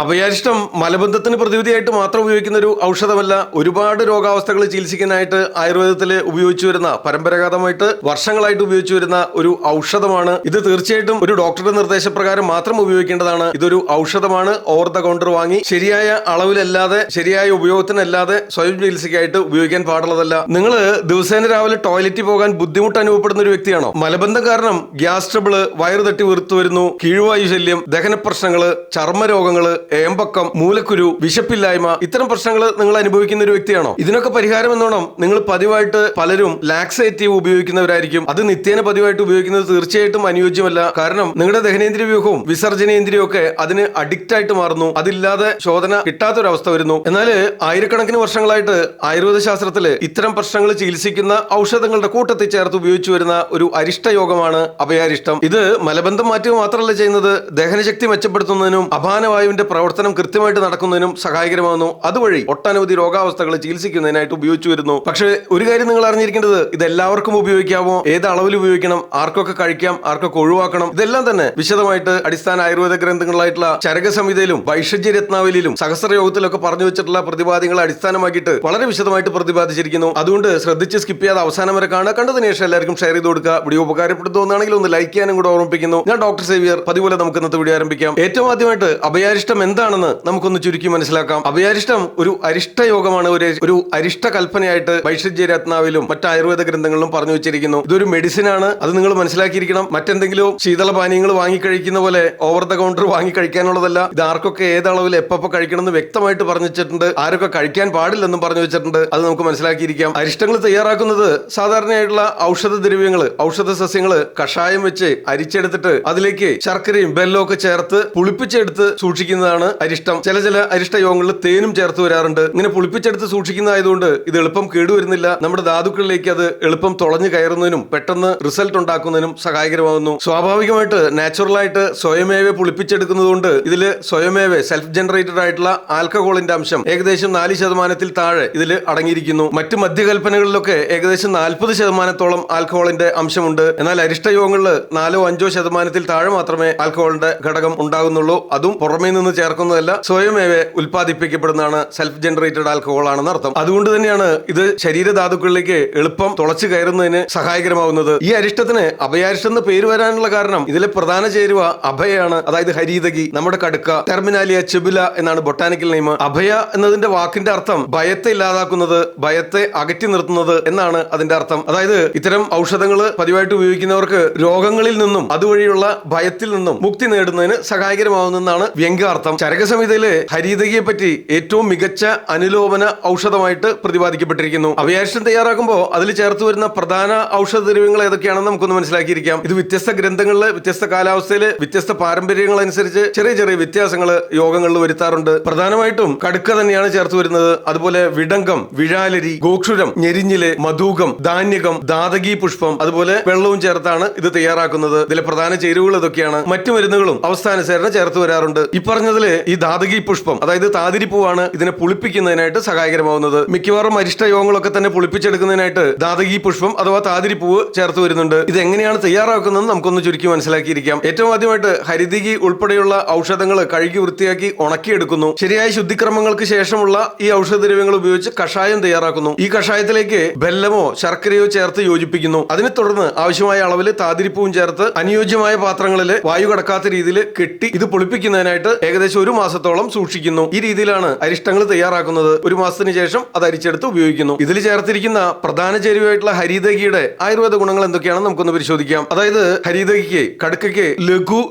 അഭയാരിഷ്ടം മലബന്ധത്തിന് പ്രതിവിധിയായിട്ട് മാത്രം ഉപയോഗിക്കുന്ന ഒരു ഔഷധമല്ല. ഒരുപാട് രോഗാവസ്ഥകൾ ചികിത്സിക്കാനായിട്ട് ആയുർവേദത്തിൽ ഉപയോഗിച്ചു വരുന്ന, പരമ്പരാഗതമായിട്ട് വർഷങ്ങളായിട്ട് ഉപയോഗിച്ചു വരുന്ന ഒരു ഔഷധമാണ് ഇത്. തീർച്ചയായിട്ടും ഒരു ഡോക്ടറുടെ നിർദ്ദേശപ്രകാരം മാത്രം ഉപയോഗിക്കേണ്ടതാണ്. ഇതൊരു ഔഷധമാണ്. ഓവർ ദ കൗണ്ടർ വാങ്ങി ശരിയായ അളവിലല്ലാതെ, ശരിയായ ഉപയോഗത്തിനല്ലാതെ സ്വയം ചികിത്സയ്ക്കായിട്ട് ഉപയോഗിക്കാൻ പാടുള്ളതല്ല. നിങ്ങൾ ദിവസേന രാവിലെ ടോയ്ലറ്റിൽ പോകാൻ ബുദ്ധിമുട്ട് അനുഭവപ്പെടുന്ന ഒരു വ്യക്തിയാണോ? മലബന്ധം കാരണം ഗ്യാസ് ട്രബിള്, വയറ് തട്ടി വീർത്തു വരുന്നു, കീഴ്വായു ശല്യം, ദഹന പ്രശ്നങ്ങള്, ചർമ്മരോഗങ്ങള്, ഏമ്പക്കം, മൂലക്കുരു, വിശപ്പില്ലായ്മ, ഇത്തരം പ്രശ്നങ്ങൾ നിങ്ങൾ അനുഭവിക്കുന്ന ഒരു വ്യക്തിയാണോ? ഇതിനൊക്കെ പരിഹാരം എന്നോണം നിങ്ങൾ പതിവായിട്ട് പലരും ലാക്സേറ്റീവ് ഉപയോഗിക്കുന്നവരായിരിക്കും. അത് നിത്യേന പതിവായിട്ട് ഉപയോഗിക്കുന്നത് തീർച്ചയായിട്ടും അനുയോജ്യമല്ല. കാരണം നിങ്ങളുടെ ദഹനേന്ദ്രിയ വ്യൂഹവും വിസർജനേന്ദ്രിയവും ഒക്കെ അതിന് അഡിക്റ്റ് ആയിട്ട് മാറുന്നു. അതില്ലാതെ ശോധന കിട്ടാത്തൊരവസ്ഥ വരുന്നു. എന്നാൽ ആയിരക്കണക്കിന് വർഷങ്ങളായിട്ട് ആയുർവേദ ശാസ്ത്രത്തില് ഇത്തരം പ്രശ്നങ്ങൾ ചികിത്സിക്കുന്ന ഔഷധങ്ങളുടെ കൂട്ടത്തിൽ ചേർത്ത് ഉപയോഗിച്ചു വരുന്ന ഒരു അരിഷ്ടയോഗമാണ് അഭയാരിഷ്ടം. ഇത് മലബന്ധം മാറ്റുക മാത്രമല്ല ചെയ്യുന്നത്, ദഹനശക്തി മെച്ചപ്പെടുത്തുന്നതിനും അപാനവായുവിന്റെ പ്രവർത്തനം കൃത്യമായിട്ട് നടക്കുന്നതിനും സഹായകരമാകുന്നു. അതുവഴി ഒട്ടനവധി രോഗാവസ്ഥകൾ ചികിത്സിക്കുന്നതിനായിട്ട് ഉപയോഗിച്ചു വരുന്നു. പക്ഷേ ഒരു കാര്യം നിങ്ങൾ അറിഞ്ഞിരിക്കേണ്ടത്, ഇത് എല്ലാവർക്കും ഉപയോഗിക്കാമോ, ഏത് അളവിൽ ഉപയോഗിക്കണം, ആർക്കൊക്കെ കഴിക്കാം, ആർക്കൊക്കെ ഒഴിവാക്കണം, ഇതെല്ലാം തന്നെ വിശദമായിട്ട് അടിസ്ഥാന ആയുർവേദ ഗ്രന്ഥങ്ങളായിട്ടുള്ള ചരക സംഹിതയിലും വൈഷജ്യ രത്നാവലിയിലും സഹസ്രയോഗത്തിലൊക്കെ പറഞ്ഞു വെച്ചിട്ടുള്ള പ്രതിപാദ്യങ്ങളെ അടിസ്ഥാനമാക്കിയിട്ട് വളരെ വിശദമായിട്ട് പ്രതിപാദിച്ചിരിക്കുന്നു. അതുകൊണ്ട് ശ്രദ്ധിച്ച് സ്കിപ്പ് ചെയ്യാതെ അവസാനം വരെ കാണുക. കണ്ടതിന് ശേഷം എല്ലാവർക്കും ഷെയർ ചെയ്ത് കൊടുക്കുക. വീഡിയോ ഉപകാരപ്പെടുത്തുന്നതാണെങ്കിൽ ഒന്ന് ലൈക്ക് ചെയ്യാനും കൂടെ ഓർമ്മിപ്പിക്കുന്നു. ഞാൻ ഡോക്ടർ സേവിയർ. പതിപോലെ നമുക്ക് ഇന്നത്തെ വീഡിയോ ആരംഭിക്കാം. ഏറ്റവും ആദ്യമായിട്ട് അഭയാരിഷ്ടം എന്താണെന്ന് നമുക്കൊന്ന് ചുരുക്കി മനസ്സിലാക്കാം. അഭയാരിഷ്ടം ഒരു അരിഷ്ടയോഗമാണ്. ഒരു അരിഷ്ട കൽപ്പനയായിട്ട് വൈഷജ്യ രത്നാവിലും മറ്റ് ആയുർവേദ ഗ്രന്ഥങ്ങളിലും പറഞ്ഞു വെച്ചിരിക്കുന്നു. ഇതൊരു മെഡിസിൻ ആണ്. അത് നിങ്ങൾ മനസ്സിലാക്കിയിരിക്കണം. മറ്റെന്തെങ്കിലും ശീതളപാനീയങ്ങൾ വാങ്ങിക്കഴിക്കുന്ന പോലെ ഓവർ ദ കൗണ്ടർ വാങ്ങി കഴിക്കാനുള്ളതല്ല. ഇത് ആർക്കൊക്കെ ഏതളവിൽ എപ്പോ കഴിക്കണമെന്ന് വ്യക്തമായിട്ട് പറഞ്ഞു വെച്ചിട്ടുണ്ട്. ആരൊക്കെ കഴിക്കാൻ പാടില്ലെന്നും പറഞ്ഞു വെച്ചിട്ടുണ്ട്. അത് നമുക്ക് മനസ്സിലാക്കിയിരിക്കാം. അരിഷ്ടങ്ങൾ തയ്യാറാക്കുന്നത് സാധാരണയായിട്ടുള്ള ഔഷധ ദ്രവ്യങ്ങൾ, ഔഷധ സസ്യങ്ങൾ കഷായം വെച്ച് അരിച്ചെടുത്തിട്ട് അതിലേക്ക് ശർക്കരയും ബെല്ലവും ഒക്കെ ചേർത്ത് പുളിപ്പിച്ചെടുത്ത് സൂക്ഷിക്കുന്നതാണ് അരിഷ്ടം. ചില അരിഷ്ട യോഗങ്ങളിൽ തേനും ചേർത്ത് വരാറുണ്ട്. ഇങ്ങനെ പുളിപ്പിച്ചെടുത്ത് സൂക്ഷിക്കുന്നതായതുകൊണ്ട് ഇത് എളുപ്പം കേടുവരുന്നില്ല. നമ്മുടെ ധാതുക്കളിലേക്ക് അത് എളുപ്പം തുളഞ്ഞു കയറുന്നതിനും പെട്ടെന്ന് റിസൾട്ട് ഉണ്ടാക്കുന്നതിനും സഹായകരമാകുന്നു. സ്വാഭാവികമായിട്ട് നാച്ചുറലായിട്ട് സ്വയമേവ പുളിപ്പിച്ചെടുക്കുന്നതുകൊണ്ട് ഇതിൽ സ്വയമേവ സെൽഫ് ജനറേറ്റഡ് ആയിട്ടുള്ള ആൽക്കഹോളിന്റെ അംശം ഏകദേശം 4% താഴെ ഇതിൽ അടങ്ങിയിരിക്കുന്നു. മറ്റ് മദ്യകൽപ്പനകളിലൊക്കെ ഏകദേശം 40% ആൽക്കഹോളിന്റെ അംശമുണ്ട്. എന്നാൽ അരിഷ്ട യോഗങ്ങളിൽ 4-5% താഴെ മാത്രമേ ആൽക്കഹോളിന്റെ ഘടകം ഉണ്ടാകുന്നുള്ളൂ. അതും പുറമേ നിന്ന് ചേർക്കുന്നതല്ല, സ്വയമേവ ഉൽപ്പാദിപ്പിക്കപ്പെടുന്നതാണ്. സെൽഫ് ജനറേറ്റഡ് ആൽക്കഹോൾ ആണെന്ന് അർത്ഥം. അതുകൊണ്ട് തന്നെയാണ് ഇത് ശരീരധാതുക്കളിലേക്ക് എളുപ്പം തുളച്ചു കയറുന്നതിന് സഹായകരമാവുന്നത്. ഈ അരിഷ്ടത്തിന് അഭയാരിഷ്ടം എന്ന് പേര് വരാനുള്ള കാരണം ഇതിലെ പ്രധാന ചേരുവ അഭയാണ്. അതായത് ഹരീതകി, നമ്മുടെ കടുക്ക, ടെർമിനാലിയ ചെബുല എന്നാണ് ബൊട്ടാനിക്കൽ നെയിം. അഭയ എന്നതിന്റെ വാക്കിന്റെ അർത്ഥം ഭയത്തെ ഇല്ലാതാക്കുന്നത്, ഭയത്തെ അകറ്റി നിർത്തുന്നത് എന്നാണ് അതിന്റെ അർത്ഥം. അതായത് ഇത്തരം ഔഷധങ്ങൾ പതിവായിട്ട് ഉപയോഗിക്കുന്നവർക്ക് രോഗങ്ങളിൽ നിന്നും അതുവഴിയുള്ള ഭയത്തിൽ നിന്നും മുക്തി നേടുന്നതിന് സഹായകരമാവുന്നതാണ് വ്യംഗ്യാർത്ഥം. ചരകസംഹിതയിലെ ഹരീതകിയെ പറ്റി ഏറ്റവും മികച്ച അനുലോമന ഔഷധമായിട്ട് പ്രതിപാദിക്കപ്പെട്ടിരിക്കുന്നു. അഭയാരിഷ്ടം തയ്യാറാക്കുമ്പോൾ അതിൽ ചേർത്ത് വരുന്ന പ്രധാന ഔഷധ ദ്രവ്യങ്ങൾ ഏതൊക്കെയാണെന്ന് നമുക്കൊന്ന് മനസ്സിലാക്കിയിരിക്കാം. ഇത് വ്യത്യസ്ത ഗ്രന്ഥങ്ങളില്, വ്യത്യസ്ത കാലാവസ്ഥയില്, വ്യത്യസ്ത പാരമ്പര്യങ്ങൾ അനുസരിച്ച് ചെറിയ ചെറിയ വ്യത്യാസങ്ങൾ യോഗങ്ങളിൽ വരുത്താറുണ്ട്. പ്രധാനമായിട്ടും കടുക്ക തന്നെയാണ് ചേർത്ത് വരുന്നത്. അതുപോലെ വിടങ്കം, വിഴാലരി, ഗോക്ഷുരം, ഞെരിഞ്ഞില്, മധൂകം, ധാന്യകം, ദാതകി പുഷ്പം, അതുപോലെ വെള്ളവും ചേർത്താണ് ഇത് തയ്യാറാക്കുന്നത്. ഇതിലെ പ്രധാന ചേരുവകൾ ഇതൊക്കെയാണ്. മറ്റു മരുന്നുകളും അവസ്ഥാനുസരണം ചേർത്ത് വരാറുണ്ട്. ഈ പറഞ്ഞതില് ഈ ദാതകി പുഷ്പം, അതായത് താതിരിപ്പൂവാണ് ഇതിനെ പുളിപ്പിക്കുന്നതിനായിട്ട് സഹായകരമാവുന്നത്. മിക്കവാറും അരിഷ്ട യോഗങ്ങളൊക്കെ തന്നെ പുളിപ്പിച്ചെടുക്കുന്നതിനായിട്ട് ദാതകി പുഷ്പം അഥവാ താതിരിപ്പൂവ് ചേർത്ത് വരുന്നുണ്ട്. ഇത് എങ്ങനെയാണ് തയ്യാറാക്കുന്നത് നമുക്കൊന്ന് ചുരുക്കി മനസ്സിലാക്കിയിരിക്കാം. ഏറ്റവും ആദ്യമായിട്ട് ഹരിതകി ഉൾപ്പെടെയുള്ള ഔഷധങ്ങൾ കഴുകി വൃത്തിയാക്കി ഉണക്കിയെടുക്കുന്നു. ശരിയായ ശുദ്ധിക്രമങ്ങൾക്ക് ശേഷമുള്ള ഈ ഔഷധദ്രവ്യങ്ങൾ ഉപയോഗിച്ച് കഷായം തയ്യാറാക്കുന്നു. ഈ കഷായത്തിലേക്ക് ബെല്ലമോ ശർക്കരയോ ചേർത്ത് യോജിപ്പിക്കുന്നു. അതിനെ തുടർന്ന് ആവശ്യമായ അളവിൽ താതിരിപ്പൂവും ചേർത്ത് അനുയോജ്യമായ പാത്രങ്ങളിൽ വായു കടക്കാത്ത രീതിയിൽ കെട്ടി ഇത് പുളിപ്പിക്കുന്നതിനായിട്ട് ഏകദേശം 1 മാസത്തോളം സൂക്ഷിക്കുന്നു. ഈ രീതിയിലാണ് അരിഷ്ടങ്ങൾ തയ്യാറാക്കുന്നത്. 1 മാസത്തിന് ശേഷം അത് അരിച്ചെടുത്ത് ഉപയോഗിക്കുന്നു. ഇതിൽ ചേർത്തിരിക്കുന്ന പ്രധാന ചേരുവയായിട്ടുള്ള ഹരിതകിയുടെ ആയുർവേദ ഗുണങ്ങൾ എന്തൊക്കെയാണെന്ന് നമുക്കൊന്ന് പരിശോധിക്കാം. അതായത് ഹരിതകിക്ക്, കടുക്കയ്ക്ക് ലഘു,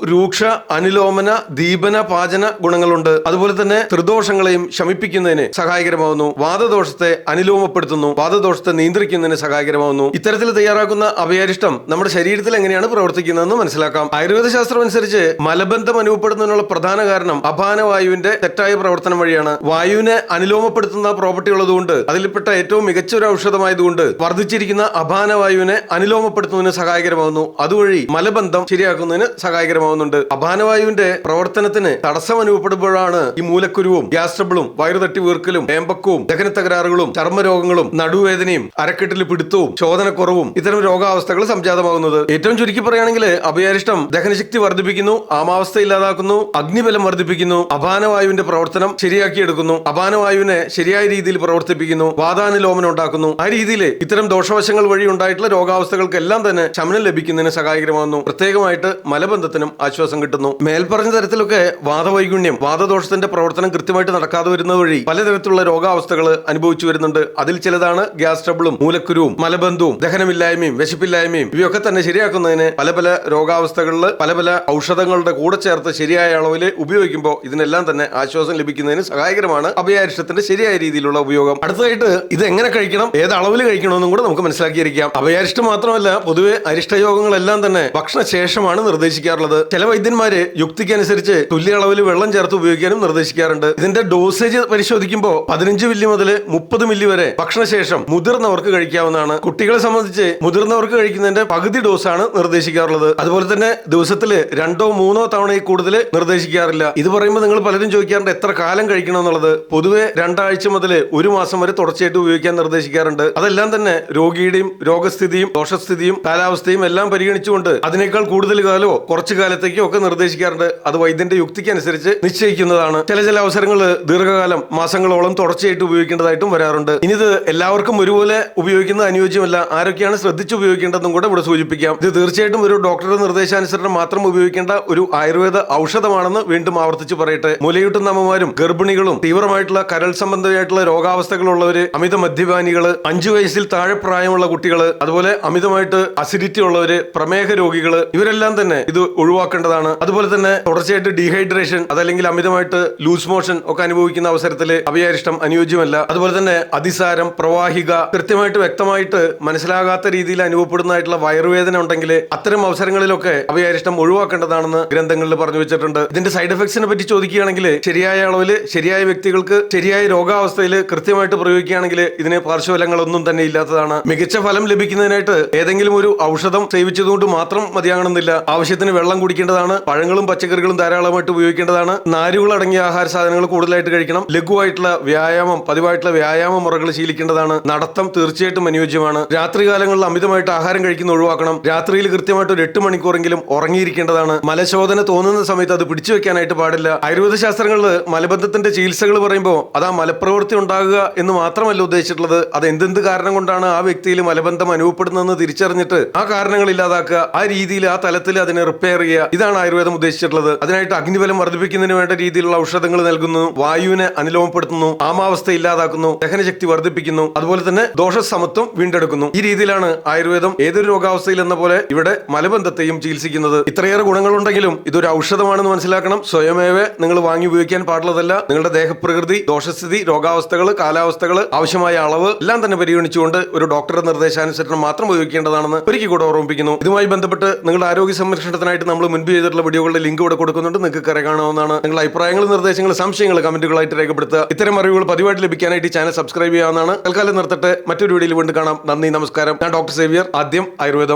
രൂക്ഷ, അനുലോമന, ദീപന, പാചന ഗുണങ്ങളുണ്ട്. അതുപോലെ തന്നെ ത്രിദോഷങ്ങളെയും ശമിപ്പിക്കുന്നതിന് സഹായകരമാവുന്നു. വാദദോഷത്തെ അനുലോമപ്പെടുത്തുന്നു. വാദദോഷത്തെ നിയന്ത്രിക്കുന്നതിന് സഹായകരമാവുന്നു. ഇത്തരത്തിൽ തയ്യാറാക്കുന്ന അഭയാരിഷ്ടം നമ്മുടെ ശരീരത്തിൽ എങ്ങനെയാണ് പ്രവർത്തിക്കുന്നതെന്ന് മനസ്സിലാക്കാം. ആയുർവേദ ശാസ്ത്രം അനുസരിച്ച് മലബന്ധം അനുഭവപ്പെടുന്നതിനുള്ള പ്രധാന കാരണം അപാനവായുവിന്റെ തെറ്റായ പ്രവർത്തനം വഴിയാണ്. വായുവിനെ അനുലോമപ്പെടുത്തുന്ന പ്രോപ്പർട്ടി ഉള്ളതുകൊണ്ട്, അതിൽപ്പെട്ട ഏറ്റവും മികച്ച ഒരു ഔഷധമായതുകൊണ്ട് വർദ്ധിച്ചിരിക്കുന്ന അപാനവായുവിനെ അനുലോമപ്പെടുത്തുന്നതിന് സഹായകരമാവുന്നു. അതുവഴി മലബന്ധം ശരിയാക്കുന്നതിന് സഹായകരമാവുന്നുണ്ട്. അപാനവായുവിന്റെ പ്രവർത്തനത്തിന് തടസ്സം അനുഭവപ്പെടുമ്പോഴാണ് ഈ മൂലക്കുരുവും ഗ്യാസ് ട്രബിളും വയറു തട്ടി വീർക്കലും ഏമ്പക്കവും ദഹന തകരാറുകളും ചർമ്മരോഗങ്ങളും നടുവേദനയും അരക്കെട്ടിൽ പിടുത്തവും ശോധനക്കുറവും ഇത്തരം രോഗാവസ്ഥകൾ സംജാതമാകുന്നത്. ഏറ്റവും ചുരുക്കി പറയുകയാണെങ്കിൽ അഭയാരിഷ്ടം ദഹനശക്തി വർദ്ധിപ്പിക്കുന്നു, ആമാവസ്ഥ ഇല്ലാതാക്കുന്നു, അഗ്നിബലം വർദ്ധിപ്പിക്കുന്നു, വർദ്ധിപ്പിക്കുന്നു, അപാനവായുവിന്റെ പ്രവർത്തനം ശരിയാക്കിയെടുക്കുന്നു, അപാനവായുവിനെ ശരിയായ രീതിയിൽ പ്രവർത്തിപ്പിക്കുന്നു, വാതാനുലോമനം ഉണ്ടാക്കുന്നു. ആ രീതിയിൽ ഇത്തരം ദോഷവശങ്ങൾ വഴി ഉണ്ടായിട്ടുള്ള രോഗാവസ്ഥകൾക്കെല്ലാം തന്നെ ശമനം ലഭിക്കുന്നതിന് സഹായകരമാകുന്നു. പ്രത്യേകമായിട്ട് മലബന്ധത്തിനും ആശ്വാസം കിട്ടുന്നു. മേൽപ്പറഞ്ഞ തരത്തിലൊക്കെ വാദവൈഗുണ്യം, വാദദോഷത്തിന്റെ പ്രവർത്തനം കൃത്യമായിട്ട് നടക്കാതെ വരുന്നത് വഴി പലതരത്തിലുള്ള രോഗാവസ്ഥകൾ അനുഭവിച്ചു വരുന്നുണ്ട്. അതിൽ ചിലതാണ് ഗ്യാസ് ട്രബിളും മൂലക്കുരുവും മലബന്ധവും ദഹനമില്ലായ്മയും വിശപ്പില്ലായ്മയും ഇവയൊക്കെ തന്നെ ശരിയാക്കുന്നതിന് പല പല രോഗാവസ്ഥകളിൽ പല പല ഔഷധങ്ങളുടെ കൂടെ ചേർത്ത് ശരിയായ അളവിൽ ഉപയോഗിക്കുമ്പോൾ ഇതിനെല്ലാം തന്നെ ആശ്വാസം ലഭിക്കുന്നതിന് സഹായകരമാണ് അഭയാരിഷ്ടത്തിന്റെ ശരിയായ രീതിയിലുള്ള ഉപയോഗം. അടുത്തതായിട്ട് ഇത് എങ്ങനെ കഴിക്കണം, ഏത് അളവിൽ കഴിക്കണമെന്നും കൂടെ നമുക്ക് മനസ്സിലാക്കിയിരിക്കാം. അഭയാരിഷ്ടം മാത്രമല്ല, പൊതുവെ അരിഷ്ടയോഗങ്ങളെല്ലാം തന്നെ ഭക്ഷണശേഷമാണ് നിർദ്ദേശിക്കാറുള്ളത്. ചില വൈദ്യന്മാര് യുക്തിക്കനുസരിച്ച് തുല്യ അളവിൽ വെള്ളം ചേർത്ത് ഉപയോഗിക്കാനും നിർദ്ദേശിക്കാറുണ്ട്. ഇതിന്റെ ഡോസേജ് പരിശോധിക്കുമ്പോൾ 15 മില്ലി മുതൽ 30 മില്ലി വരെ ഭക്ഷണശേഷം മുതിർന്നവർക്ക് കഴിക്കാവുന്നതാണ്. കുട്ടികളെ സംബന്ധിച്ച് മുതിർന്നവർക്ക് കഴിക്കുന്നതിന്റെ പകുതി ഡോസാണ് നിർദ്ദേശിക്കാറുള്ളത്. അതുപോലെ തന്നെ ദിവസത്തിൽ 2-3 തവണയിൽ കൂടുതൽ നിർദ്ദേശിക്കാറില്ല. ഇത് പറയുമ്പോൾ നിങ്ങൾ പലരും ചോദിക്കാറുണ്ട് എത്ര കാലം കഴിക്കണം എന്നുള്ളത്. പൊതുവെ 2 ആഴ്ച മുതൽ 1 മാസം വരെ തുടർച്ചയായിട്ട് ഉപയോഗിക്കാൻ നിർദ്ദേശിക്കാറുണ്ട്. അതെല്ലാം തന്നെ രോഗിയുടെയും രോഗസ്ഥിതിയും ദോഷസ്ഥിതിയും കാലാവസ്ഥയും എല്ലാം പരിഗണിച്ചുകൊണ്ട് അതിനേക്കാൾ കൂടുതൽ കാലമോ കുറച്ചു കാലത്തേക്കോ ഒക്കെ നിർദ്ദേശിക്കാറുണ്ട്. അത് വൈദ്യന്റെ യുക്തിക്കനുസരിച്ച് നിശ്ചയിക്കുന്നതാണ്. ചില അവസരങ്ങൾ ദീർഘകാലം മാസങ്ങളോളം തുടർച്ചയായിട്ട് ഉപയോഗിക്കേണ്ടതായിട്ടും വരാറുണ്ട്. ഇനി ഇത് എല്ലാവർക്കും ഒരുപോലെ ഉപയോഗിക്കുന്നത് അനുയോജ്യമല്ല. ആരൊക്കെയാണ് ശ്രദ്ധിച്ച് ഉപയോഗിക്കേണ്ടതെന്നും കൂടെ ഇവിടെ സൂചിപ്പിക്കാം. ഇത് തീർച്ചയായിട്ടും ഒരു ഡോക്ടറുടെ നിർദ്ദേശാനുസരണം മാത്രം ഉപയോഗിക്കേണ്ട ഒരു ആയുർവേദ ഔഷധമാണെന്ന് വീണ്ടും ആവർത്തിച്ച് പറയട്ടെ. മുലയൂട്ടുന്ന അമ്മമാരും ഗർഭിണികളും തീവ്രമായിട്ടുള്ള കരൾ സംബന്ധമായിട്ടുള്ള രോഗാവസ്ഥകളുള്ളവര്, അമിത മദ്യപാനികള്, 5 വയസ്സിൽ താഴെ പ്രായമുള്ള കുട്ടികള്, അതുപോലെ അമിതമായിട്ട് അസിഡിറ്റി ഉള്ളവര്, പ്രമേഹ രോഗികള്, ഇവരെല്ലാം തന്നെ ഇത് ഒഴിവാക്കേണ്ടതാണ്. അതുപോലെ തന്നെ തുടർച്ചയായിട്ട് ഡീഹൈഡ്രേഷൻ അതല്ലെങ്കിൽ അമിതമായിട്ട് ലൂസ് മോഷൻ ഒക്കെ അനുഭവിക്കുന്ന അവസരത്തിൽ അഭയാരിഷ്ടം അനുയോജ്യമല്ല. അതുപോലെ തന്നെ അതിസാരം, പ്രവാഹിക, കൃത്യമായിട്ട് വ്യക്തമായിട്ട് മനസ്സിലാകാത്ത രീതിയിൽ അനുഭവപ്പെടുന്നതായിട്ടുള്ള വയറുവേദന ഉണ്ടെങ്കിൽ അത്തരം അവസരങ്ങളിലൊക്കെ അഭയാരിഷ്ടം ഒഴിവാക്കേണ്ടതാണെന്ന് ഗ്രന്ഥങ്ങളിൽ പറഞ്ഞു വെച്ചിട്ടുണ്ട്. ഇതിന്റെ സൈഡ് എഫക്ട്സിനെ പറ്റി ചോദിക്കുകയാണെങ്കിൽ ശരിയായ അളവിൽ ശരിയായ വ്യക്തികൾക്ക് ശരിയായ രോഗാവസ്ഥയിൽ കൃത്യമായിട്ട് പ്രയോഗിക്കുകയാണെങ്കിൽ ഇതിന് പാർശ്വഫലങ്ങളൊന്നും തന്നെ ഇല്ലാത്തതാണ്. മികച്ച ഫലം ലഭിക്കുന്നതിനായിട്ട് ഏതെങ്കിലും ഒരു ഔഷധം സേവിച്ചതുകൊണ്ട് മാത്രം മതിയാകണമെന്നില്ല. ആവശ്യത്തിന് വെള്ളം കുടിക്കേണ്ടതാണ്. പഴങ്ങളും പച്ചക്കറികളും ധാരാളമായിട്ട് ഉപയോഗിക്കേണ്ടതാണ്. നാരുകൾ അടങ്ങിയ ആഹാര സാധനങ്ങൾ കൂടുതലായിട്ട് കഴിക്കണം. ലഘുവായിട്ടുള്ള വ്യായാമം, പതിവായിട്ടുള്ള വ്യായാമ മുറകൾ ശീലിക്കേണ്ടതാണ്. നടത്തം തീർച്ചയായിട്ടും അനുയോജ്യമാണ്. രാത്രികാലങ്ങളിൽ അമിതമായിട്ട് ആഹാരം കഴിക്കുന്ന ഒഴിവാക്കണം. രാത്രിയിൽ കൃത്യമായിട്ട് ഒരു 8 മണിക്കൂറെങ്കിലും ഉറങ്ങിയിരിക്കേണ്ടതാണ്. മലശോധന തോന്നുന്ന സമയത്ത് അത് പിടിച്ചു വെക്കാനായിട്ട് പാടില്ല. ആയുർവേദ ശാസ്ത്രങ്ങളിൽ മലബന്ധത്തിന്റെ ചികിത്സകൾ പറയുമ്പോൾ അത് ആ മലപ്രവൃത്തി ഉണ്ടാകുക എന്ന് മാത്രമല്ല ഉദ്ദേശിച്ചിട്ടുള്ളത്. അത് എന്തെന്ത് കാരണം കൊണ്ടാണ് ആ വ്യക്തിയിൽ മലബന്ധം അനുഭവപ്പെടുന്നതെന്ന് തിരിച്ചറിഞ്ഞിട്ട് ആ കാരണങ്ങൾ ഇല്ലാതാക്കുക, ആ രീതിയിൽ ആ തലത്തിൽ അതിനെ റിപ്പയർ ചെയ്യുക, ഇതാണ് ആയുർവേദം ഉദ്ദേശിച്ചിട്ടുള്ളത്. അതിനായിട്ട് അഗ്നിബലം വർദ്ധിപ്പിക്കുന്നതിന് വേണ്ട രീതിയിലുള്ള ഔഷധങ്ങൾ നൽകുന്നു, വായുവിനെ അനുലോമപ്പെടുത്തുന്നു, ആമാവസ്ഥ ഇല്ലാതാക്കുന്നു, ദഹനശക്തി വർദ്ധിപ്പിക്കുന്നു, അതുപോലെ തന്നെ ദോഷസമത്വം വീണ്ടെടുക്കുന്നു. ഈ രീതിയിലാണ് ആയുർവേദം ഏതൊരു രോഗാവസ്ഥയിൽ എന്ന പോലെ ഇവിടെ മലബന്ധത്തെയും ചികിത്സിക്കുന്നത്. ഇത്രയേറെ ഗുണങ്ങളുണ്ടെങ്കിലും ഇതൊരു ഔഷധമാണെന്ന് മനസ്സിലാക്കണം. സ്വയമേവ നിങ്ങൾ വാങ്ങി ഉപയോഗിക്കാൻ പാടുള്ളതല്ല. നിങ്ങളുടെ ദേഹപ്രകൃതി, ദോഷസ്ഥിതി, രോഗാവസ്ഥകൾ, കാലാവസ്ഥകൾ, ആവശ്യമായ അളവ് എല്ലാം തന്നെ പരിഗണിച്ചുകൊണ്ട് ഒരു ഡോക്ടറുടെ നിർദ്ദേശാനുസരണം മാത്രം ഉപയോഗിക്കേണ്ടതാണെന്ന് ഒരിക്കൽ കൂടെ ഓർമ്മിപ്പിക്കുന്നു. ഇതുമായി ബന്ധപ്പെട്ട് നിങ്ങളുടെ ആരോഗ്യ സംരക്ഷണത്തിനായിട്ട് നമ്മൾ മുൻപ് ചെയ്തിട്ടുള്ള വീഡിയോകളുടെ ലിങ്ക് ഇവിടെ കൊടുക്കുന്നുണ്ട്. നിങ്ങൾക്ക് കയറി കാണാവുന്നതാണ്. നിങ്ങളുടെ അഭിപ്രായങ്ങൾ, നിർദ്ദേശങ്ങൾ, സംശയങ്ങൾ കമന്റുകളായിട്ട് രേഖപ്പെടുത്തുക. ഇത്തരം അറിവുകൾ പതിവായിട്ട് ലഭിക്കാനായിട്ട് ഈ ചാനൽ സബ്സ്ക്രൈബ് ചെയ്യാവുന്നതാണ്. തൽക്കാലം നിർത്തട്ടെ. മറ്റൊരു വീഡിയോയിൽ വീണ്ടും കാണാം. നന്ദി, നമസ്കാരം. ഞാൻ ഡോക്ടർ സേവ്യർ, ആദ്യം ആയുർവേദം.